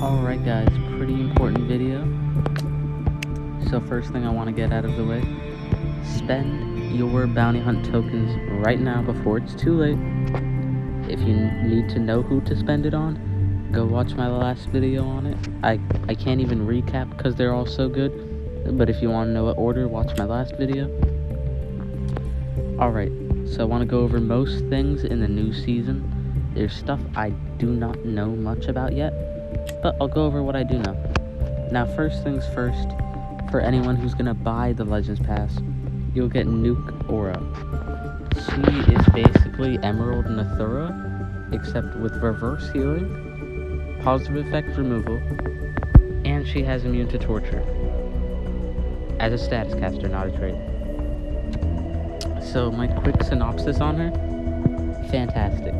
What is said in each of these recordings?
Alright guys, pretty important video. So first thing I want to get out of the way, spend your bounty hunt tokens right now before it's too late. If you need to know who to spend it on, go watch my last video on it. I can't even recap because they're all so good, but if you want to know what order, watch my last video. Alright, so I want to go over most things in the new season. There's stuff I do not know much about yet, but I'll go over what I do know. Now, first things first, for anyone who's going to buy the Legends Pass, you'll get Nuke Aura. She is basically Emerald Nathura, except with reverse healing, positive effect removal, and she has immune to torture. As a status caster, not a trait. So, my quick synopsis on her, fantastic.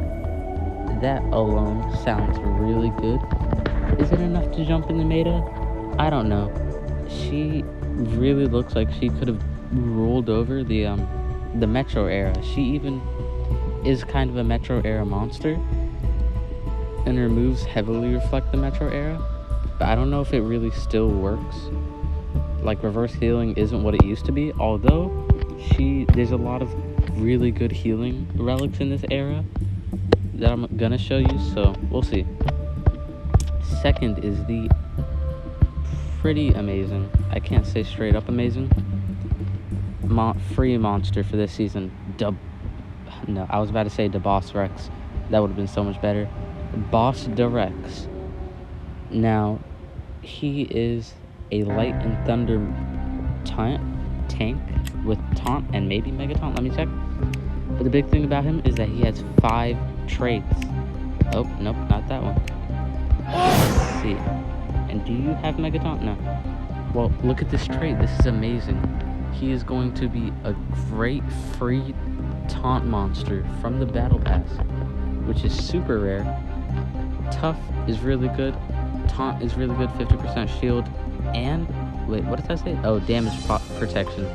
That alone sounds really good. Is it enough to jump in the meta? I don't know. She really looks like she could have rolled over the Metro era. She even is kind of a Metro era monster, and her moves heavily reflect the Metro era, but I don't know if it really still works. Like, reverse healing isn't what it used to be, although there's a lot of really good healing relics in this era that I'm gonna show you, so we'll see. Second is the pretty amazing, I can't say straight up amazing, free monster for this season. No, I was about to say Boss Rex. That would have been so much better. Boss Rex. Now, he is a Light and Thunder tank with Taunt and maybe Mega Taunt. Let me check. But the big thing about him is that he has 5 traits. Oh, nope, not that one. Let's see. And do you have Mega Taunt? No. Well, look at this trait. This is amazing. He is going to be a great free taunt monster from the Battle Pass, which is super rare. Tough is really good. Taunt is really good, 50% shield. And, wait, what did I say? Oh, damage protection.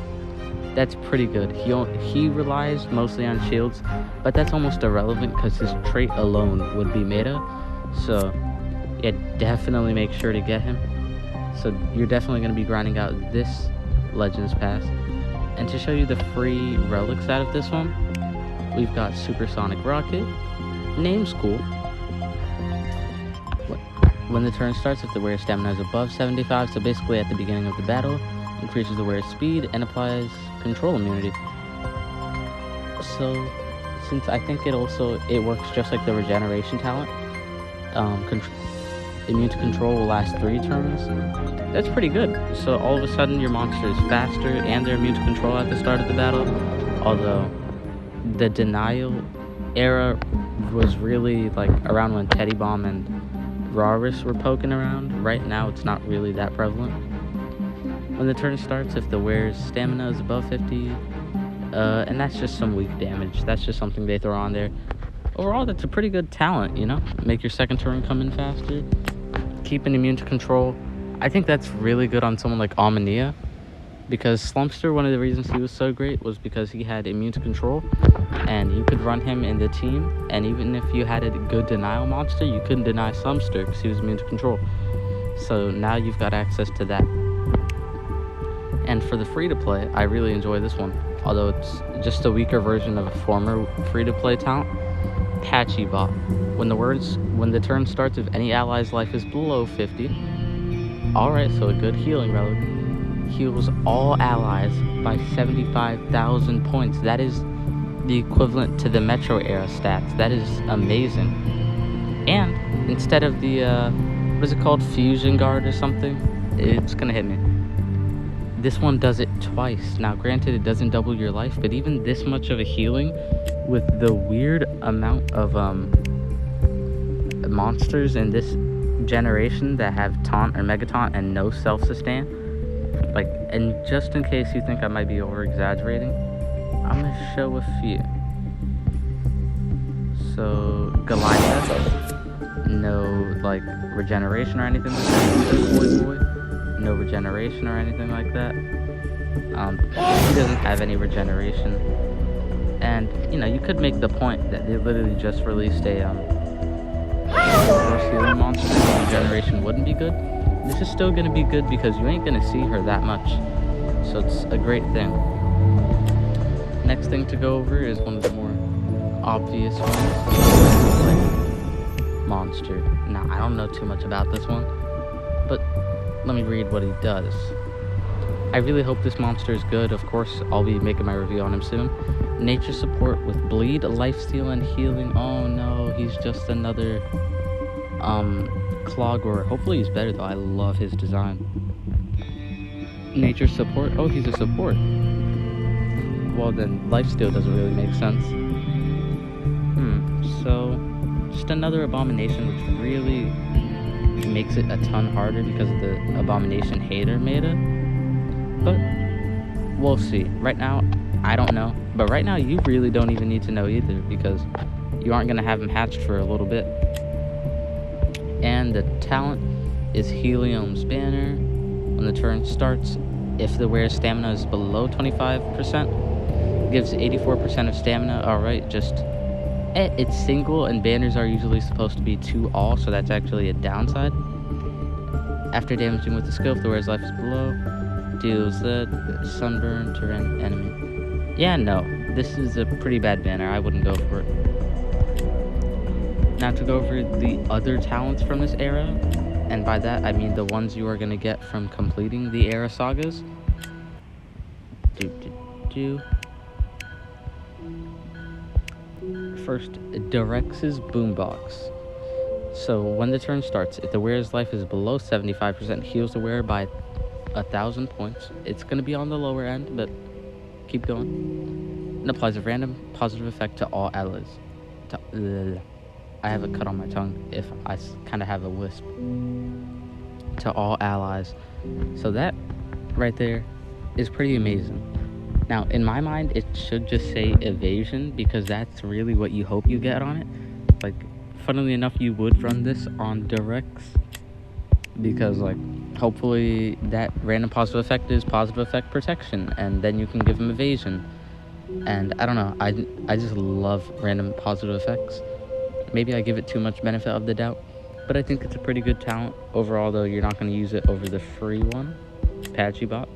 That's pretty good. He relies mostly on shields, but that's almost irrelevant because his trait alone would be meta. So, yeah, definitely make sure to get him. So you're definitely going to be grinding out this Legends Pass. And to show you the free relics out of this one, we've got Supersonic Rocket. Name's cool. When the turn starts, if the wearer's stamina is above 75, so basically at the beginning of the battle, increases the wearer's speed and applies control immunity. So, since I think it works just like the regeneration talent, immune to control will last 3 turns. That's pretty good. So all of a sudden your monster is faster and they're immune to control at the start of the battle. Although the denial era was really like around when Teddy Bomb and Rawris were poking around. Right now it's not really that prevalent. When the turn starts, if the wearer's stamina is above 50, and that's just some weak damage. That's just something they throw on there. Overall, that's a pretty good talent, you know? Make your second turn come in faster. Keep an immune to control. I think that's really good on someone like Omni-Crab, because Slumpster, one of the reasons he was so great was because he had immune to control, and you could run him in the team, and even if you had a good denial monster, you couldn't deny Slumpster because he was immune to control. So now you've got access to that. And for the free-to-play, I really enjoy this one, although it's just a weaker version of a former free-to-play talent. Patchy Bot. When the turn starts, if any ally's life is below 50, alright, so a good healing relic, heals all allies by 75,000 points. That is the equivalent to the Metro era stats. That is amazing. And instead of the, what is it called, Fusion Guard or something, it's gonna hit me. This one does it twice. Now, granted, it doesn't double your life, but even this much of a healing with the weird amount of monsters in this generation that have taunt or mega taunt and no self-sustain, like, and just in case you think I might be over-exaggerating, I'm gonna show a few. So, Goliath, no, like, regeneration or anything like that. No regeneration or anything like that. He doesn't have any regeneration. And, you know, you could make the point that they literally just released a Force healing monster, regeneration wouldn't be good. This is still gonna be good because you ain't gonna see her that much. So it's a great thing. Next thing to go over is one of the more obvious ones. Monster. Now, I don't know too much about this one, but let me read what he does. I really hope this monster is good. Of course, I'll be making my review on him soon. Nature support with bleed, lifesteal, and healing. Oh no, he's just another Clogger. Hopefully he's better though. I love his design. Nature support. Oh, he's a support. Well then, lifesteal doesn't really make sense. So just another abomination, which really makes it a ton harder because of the abomination hater meta. But we'll see. Right now, I don't know. But right now, you really don't even need to know either because you aren't going to have him hatched for a little bit. And the talent is Helium's Banner. When the turn starts, if the wearer's stamina is below 25%, gives 84% of stamina. Alright, just... it's single, and banners are usually supposed to be 2 all, so that's actually a downside. After damaging with the skill, if the wearer's life is below, deals the sunburn to random enemy. Yeah, no, this is a pretty bad banner. I wouldn't go for it. Now to go over the other talents from this era, and by that I mean the ones you are going to get from completing the era sagas. First, Direx's Boombox. So when the turn starts, if the wearer's life is below 75%, heals the wearer by 1,000 points. It's going to be on the lower end, but keep going. And applies a random positive effect to all allies. I have a cut on my tongue if I kind of have a lisp. To all allies. So that right there is pretty amazing. Now, in my mind, it should just say evasion because that's really what you hope you get on it. Like, funnily enough, you would run this on Direx because, like, hopefully that random positive effect is positive effect protection, and then you can give him evasion. And I don't know, I just love random positive effects. Maybe I give it too much benefit of the doubt, but I think it's a pretty good talent. Overall, though, you're not going to use it over the free one, Patchy Bot.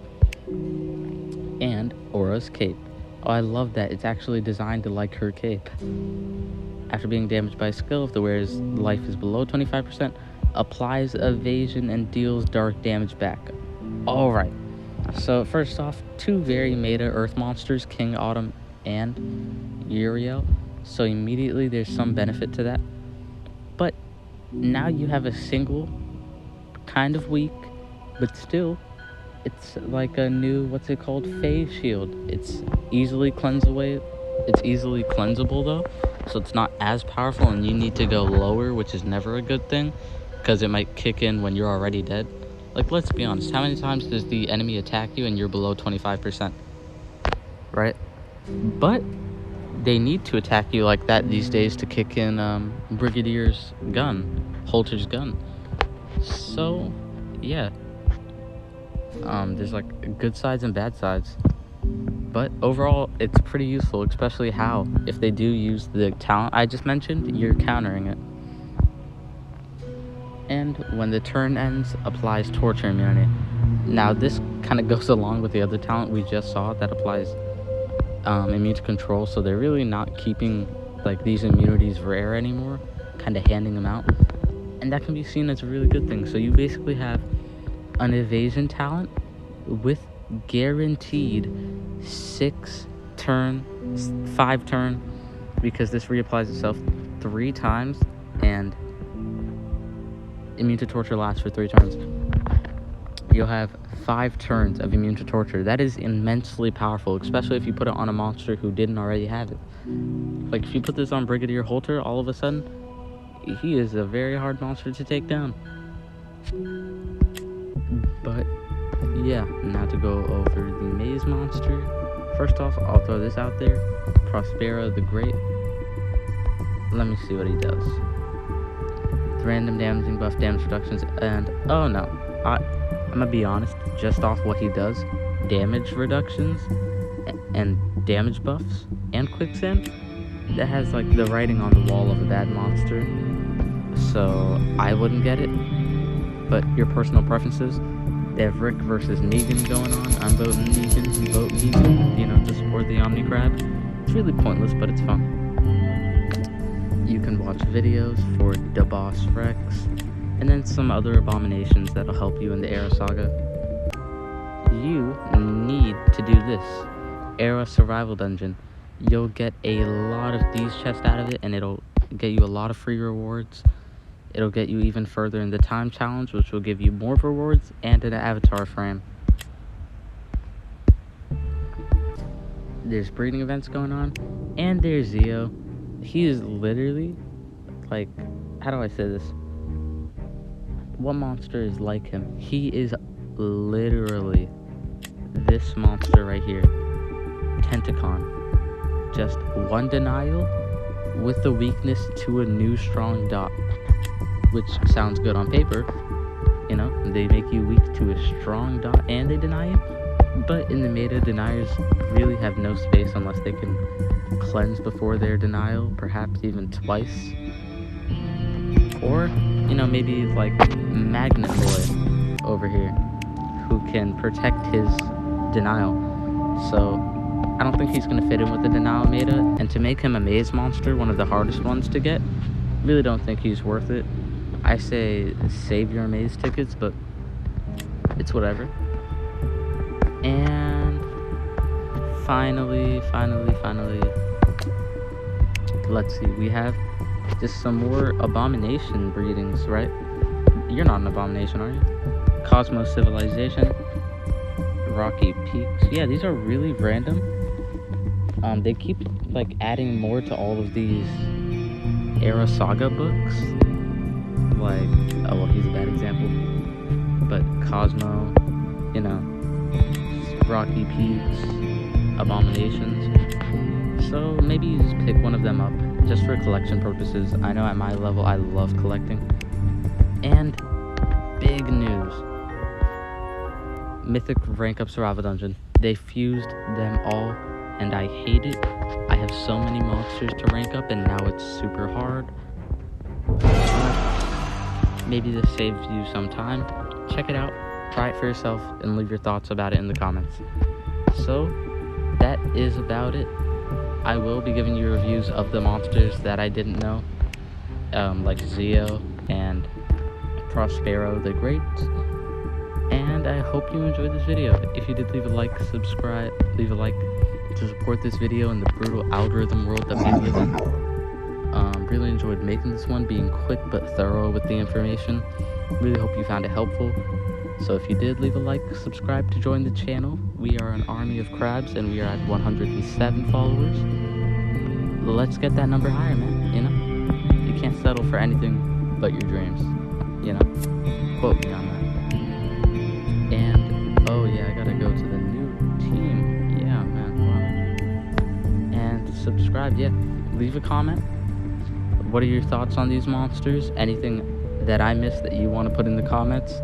And Aura's Cape. Oh, I love that. It's actually designed to like her cape. After being damaged by a skill, if the wearer's life is below 25%, applies evasion and deals dark damage back. Alright. So, first off, 2 very meta earth monsters, King Autumn and Uriel. So immediately there's some benefit to that. But now you have a single, kind of weak, but still, it's like a new, what's it called, phase shield. It's easily cleansable though, so it's not as powerful, and you need to go lower, which is never a good thing, because it might kick in when you're already dead. Like, let's be honest, how many times does the enemy attack you and you're below 25%? Right? But they need to attack you like that these days to kick in Brigadier's gun, Holter's gun. So, yeah. There's like good sides and bad sides, but overall it's pretty useful, especially how if they do use the talent I just mentioned, you're countering it. And when the turn ends, applies torture immunity. Now this kind of goes along with the other talent we just saw that applies immune to control, so they're really not keeping like these immunities rare anymore, kind of handing them out, and that can be seen as a really good thing. So you basically have an evasion talent with guaranteed 5 turn, because this reapplies itself 3 times, and immune to torture lasts for 3 turns. You'll have 5 turns of immune to torture. That is immensely powerful, especially if you put it on a monster who didn't already have it. Like, if you put this on Brigadier Holter, all of a sudden, he is a very hard monster to take down. But yeah, now to go over the maze monster. First off, I'll throw this out there. Prospera the Great. Let me see what he does. Random damaging buff, damage reductions, and oh no, I'm gonna be honest, just off what he does, damage reductions and damage buffs and quicksand, that has like the writing on the wall of a bad monster. so I wouldn't get it. But your personal preferences. They have Rick versus Negan going on. I'm voting Negan. Vote Negan, to support the Omni-Crab. It's really pointless, but it's fun. You can watch videos for the Boss Rex, and then some other abominations that'll help you in the Era Saga. You need to do this. Era Survival Dungeon. You'll get a lot of these chests out of it, and it'll get you a lot of free rewards. It'll get you even further in the time challenge, which will give you more rewards and an avatar frame. There's breeding events going on, and there's Zio. He is literally, like, how do I say this? What monster is like him? He is literally this monster right here. Tentacon. Just one denial with the weakness to a new strong dot. Which sounds good on paper, they make you weak to a strong dot and they deny you. But in the meta, deniers really have no space unless they can cleanse before their denial, perhaps even twice. Or, maybe like Magnet Boy over here, who can protect his denial. So, I don't think he's going to fit in with the denial meta. And to make him a maze monster, one of the hardest ones to get, really don't think he's worth it. I say save your maze tickets, but it's whatever. And finally, let's see, we have just some more abomination breedings, right? You're not an abomination, are you? Cosmos Civilization, Rocky Peaks. Yeah, these are really random. They keep like adding more to all of these Era Saga books. Like, oh well, he's a bad example, but Cosmo, Rocky Peaks, Abominations. So maybe you just pick one of them up, just for collection purposes. I know at my level, I love collecting. And big news. Mythic Rank Up Survival Dungeon. They fused them all, and I hate it. I have so many monsters to rank up, and now it's super hard. Maybe this saves you some time. Check it out, try it for yourself, and leave your thoughts about it in the comments. So, that is about it. I will be giving you reviews of the monsters that I didn't know, like Zio and Prospero the Great. And I hope you enjoyed this video. If you did, leave a like, subscribe, leave a like to support this video in the brutal algorithm world that we live in. Really enjoyed making this one, being quick but thorough with the information. Really hope you found it helpful. So if you did, leave a like, subscribe to join the channel. We are an army of crabs and we are at 107 followers. Let's get that number higher, man, You can't settle for anything but your dreams, Quote me on that. And, oh yeah, I gotta go to the new team. Yeah, man, wow. And subscribe, yeah. Leave a comment. What are your thoughts on these monsters? Anything that I missed that you want to put in the comments?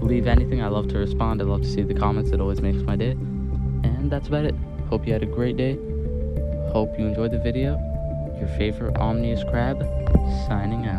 Leave anything. I love to respond. I love to see the comments. It always makes my day. And that's about it. Hope you had a great day. Hope you enjoyed the video. Your favorite Omni-Crab, signing out.